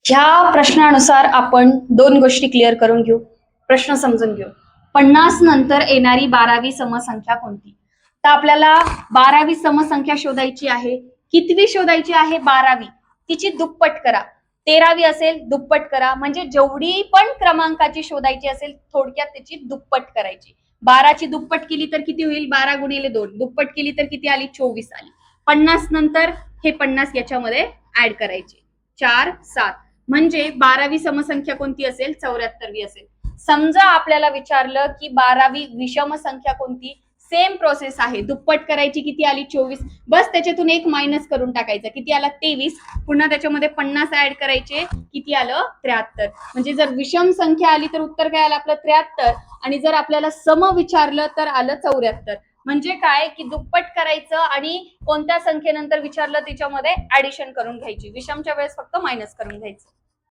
ह्या प्रश्नानुसार आपण दोन गोष्टी क्लिअर करून घेऊ. प्रश्न समजून घेऊ. 50 नंतर येणारी 12वी समसंख्या कोणती? तर आपल्याला 12वी समसंख्या शोधायची आहे. कितवी शोधायची आहे? 12वी. तिची दुप्पट करा. 13वी असेल दुप्पट करा. म्हणजे जेवढी पण क्रमांकाची शोधायची असेल थोडक्यात त्याची दुप्पट करायची. 12ची दुप्पट केली तर किती होईल? 12 गुणिले 2. दुप्पट केली तर किती आली? 24 आली. 50 नंतर हे 50 याच्यामध्ये ऍड करायचे. 4 7 म्हणजे 12वी समसंख्या कोणती असेल? 74वी असेल. समजा आपल्याला विचारलं की 12वी विषम संख्या कोणती? सेम प्रोसेस आहे. दुप्पट करायची. किती आली? 24. बस त्याच्यातून एक मायनस करून टाकायचं. किती आला? 23. पुन्हा त्याच्यामध्ये 50 ऍड करायचे. किती आलं? 73. म्हणजे जर विषम संख्या आली तर उत्तर काय आलं आपलं? 73. आणि जर आपल्याला सम विचारलं तर आलं 74. म्हणजे काय की दुप्पट करायचं आणि कोणत्या संख्येनंतर विचारलं त्याच्यामध्ये ऍडिशन करून घ्यायची. विषमच्या वेळेस फक्त मायनस करून घ्यायचं.